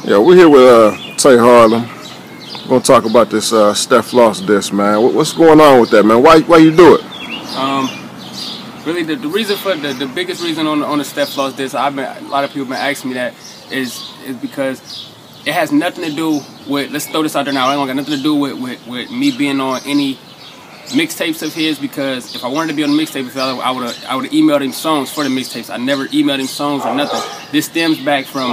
Yeah, we're here with Tae Harlem. We're gonna talk about this Steph Floss diss, man. What's going on with that, man? Why you do it? Um, Really, the reason for the biggest reason on the Steph Floss diss, a lot of people been asking me that is because it has nothing to do with. Let's throw this out there now. It ain't got nothing to do with me being on any mixtapes of his, because if I wanted to be on the mixtape, I would have emailed him songs for the mixtapes. I never emailed him songs or nothing. This stems back from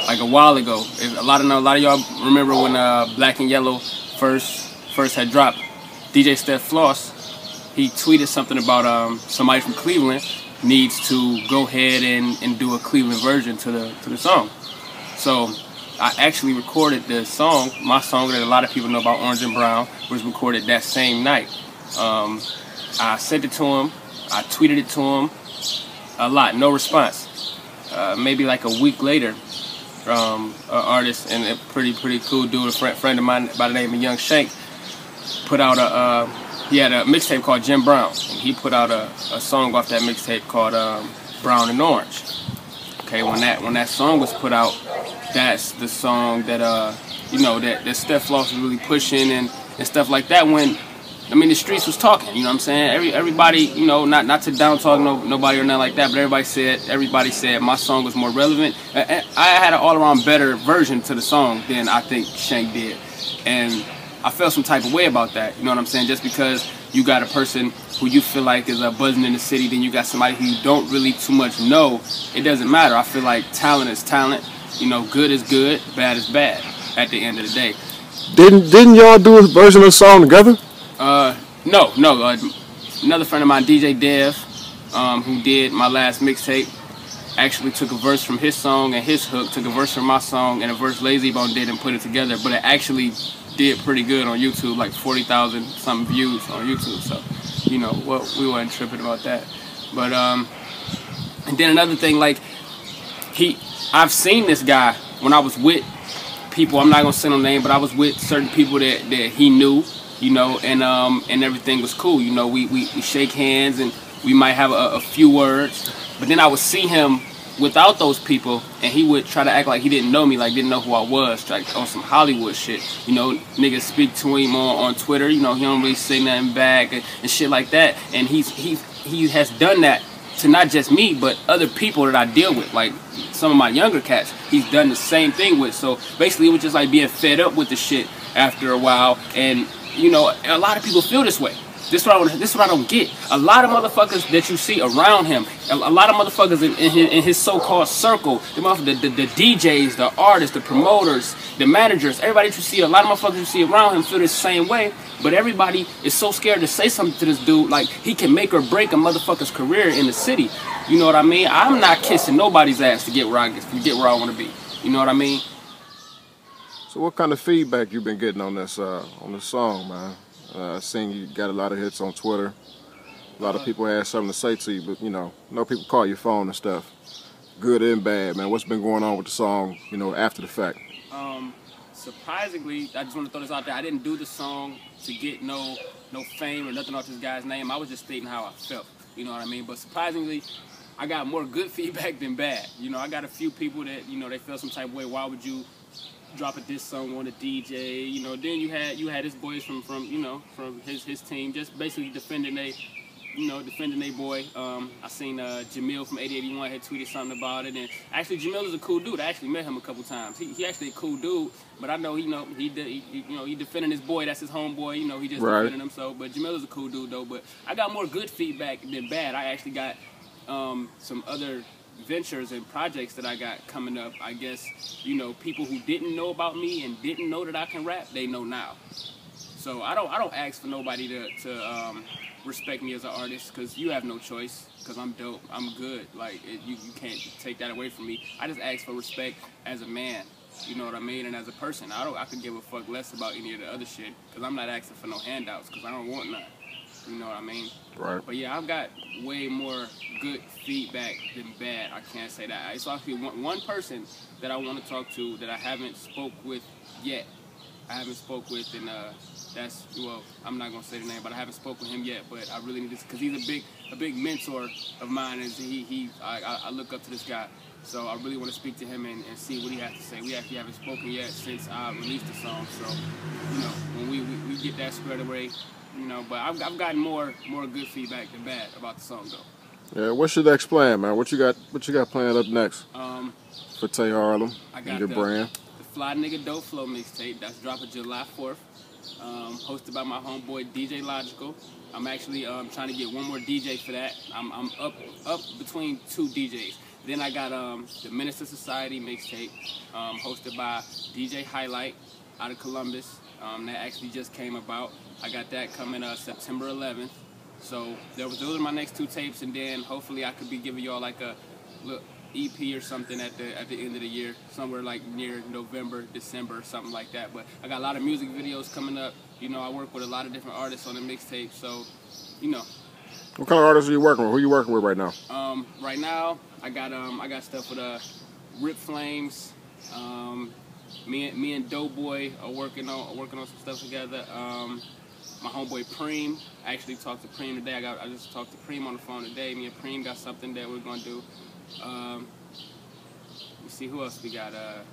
like a while ago. A lot of y'all remember when Black and Yellow first had dropped. DJ Steph Floss, he tweeted something about somebody from Cleveland needs to go ahead and do a Cleveland version to the song. So I actually recorded the song. My song that a lot of people know about, Orange and Brown, was recorded that same night. I sent it to him. I tweeted it to him a lot. No response. Maybe like a week later, an artist and a pretty cool dude, a friend of mine by the name of Young Shank, put out he had a mixtape called Jim Brown, and he put out a song off that mixtape called Brown and Orange. Okay, when that song was put out, that's the song that that Steph Floss was really pushing and stuff like that. When the streets was talking, you know what I'm saying? Everybody, not to down talk nobody or nothing like that, but everybody said my song was more relevant. I had an all around better version to the song than I think Shank did, and I felt some type of way about that, you know what I'm saying? Just because you got a person who you feel like is buzzing in the city, then you got somebody who you don't really too much know, it doesn't matter. I feel like talent is talent, good is good, bad is bad at the end of the day. Didn't y'all do a version of the song together? No. Another friend of mine, DJ Dev, who did my last mixtape, actually took a verse from his song and his hook, took a verse from my song and a verse Lazy Bone did and put it together, but it actually did pretty good on YouTube, like 40,000 something views on YouTube. So, we weren't tripping about that. But and then another thing, like I've seen this guy when I was with people. I'm not gonna say no name, but I was with certain people that he knew, and everything was cool. We shake hands and we might have a few words, but then I would see him without those people, and he would try to act like he didn't know me, like didn't know who I was, like on some Hollywood shit. Niggas speak to him on Twitter, he don't really say nothing back and shit like that. And he has done that to not just me, but other people that I deal with, like some of my younger cats. He's done the same thing with. So basically, it was just like being fed up with the shit after a while. And a lot of people feel this way. This is what I don't get. A lot of motherfuckers that you see around him, a lot of motherfuckers in his so-called circle, the DJs, the artists, the promoters, the managers, everybody that you see, a lot of motherfuckers you see around him feel the same way, but everybody is so scared to say something to this dude, like he can make or break a motherfucker's career in the city. You know what I mean? I'm not kissing nobody's ass to get where I want to be. You know what I mean? So what kind of feedback you been getting on this song, man? I've seen you got a lot of hits on Twitter. A lot of people had something to say to you, but no people call your phone and stuff. Good and bad, man. What's been going on with the song, after the fact? Surprisingly, I just want to throw this out there. I didn't do the song to get no fame or nothing off this guy's name. I was just stating how I felt. You know what I mean? But surprisingly, I got more good feedback than bad. I got a few people that they felt some type of way. Why would you drop a diss song on a DJ? Then you had his boys from his team just basically defending they boy. I seen Jamil from 8081 had tweeted something about it, and actually Jamil is a cool dude. I actually met him a couple times. He actually a cool dude, but I know he defending his boy. That's his homeboy. He just right. Defending him. So, but Jamil is a cool dude though. But I got more good feedback than bad. I actually got some other ventures and projects that I got coming up. I guess people who didn't know about me and didn't know that I can rap, they know now. So I don't ask for nobody to respect me as an artist, because you have no choice, because I'm dope, I'm good. Like you can't take that away from me. I just ask for respect as a man, you know what I mean, and as a person. I could give a fuck less about any of the other shit, because I'm not asking for no handouts, because I don't want none. You know what I mean? Right. But yeah, I've got way more good feedback than bad. I can't say that. It's actually one person that I want to talk to that I haven't spoke with yet. And that's, well, I'm not gonna say the name, but I haven't spoken with him yet. But I really need this, because he's a big mentor of mine. I look up to this guy. So I really want to speak to him and see what he has to say. We actually haven't spoken yet since I released the song. So, you know, when we get that squared away, you know, but I've gotten more good feedback than bad about the song though. Yeah, what's your next plan, man? What you got planned up next? For Tae Harlem and your brand? The Fly Nigga Dope Flow mixtape that's dropping July 4th. Hosted by my homeboy DJ Logical. I'm actually trying to get one more DJ for that. I'm up between 2 DJs. Then I got the Minister Society mixtape, hosted by DJ Highlight out of Columbus. That actually just came about. I got that coming September 11th. So those are my next 2 tapes, and then hopefully I could be giving y'all like a little EP or something at the end of the year, somewhere like near November, December, something like that. But I got a lot of music videos coming up. You know, I work with a lot of different artists on the mixtape, so you know. What kind of artists are you working with? Who are you working with right now? Right now, I got stuff with Rip Flames. Me and Doughboy are working on some stuff together. My homeboy Preem, I actually talked to Preem today. I just talked to Preem on the phone today. Me and Preem got something that we're gonna do. Let me see who else we got. Let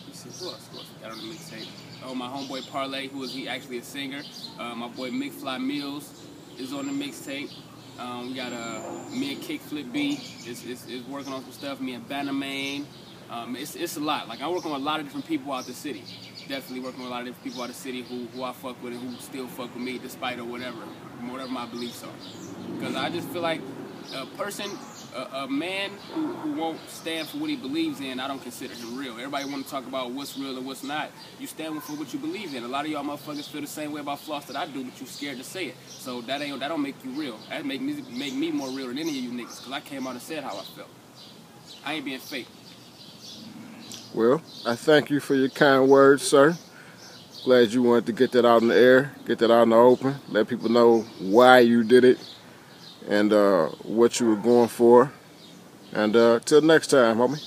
me see who else we got on the mixtape. Oh, my homeboy Parlay, he actually a singer. My boy McFly Mills is on the mixtape. We got me and Kickflip B is working on some stuff. Me and Bannerman. It's a lot. Like I'm working with a lot of different people out the city. Definitely working with a lot of different people out the city who I fuck with and who still fuck with me despite or whatever my beliefs are. Because I just feel like a man who won't stand for what he believes in, I don't consider him real. Everybody want to talk about what's real and what's not. You stand for what you believe in. A lot of y'all motherfuckers feel the same way about Floss that I do, but you scared to say it. So that don't make you real. That make me more real than any of you niggas, because I came out and said how I felt. I ain't being fake. Well, I thank you for your kind words, sir. Glad you wanted to get that out in the air, get that out in the open, let people know why you did it and what you were going for. And till next time, homie.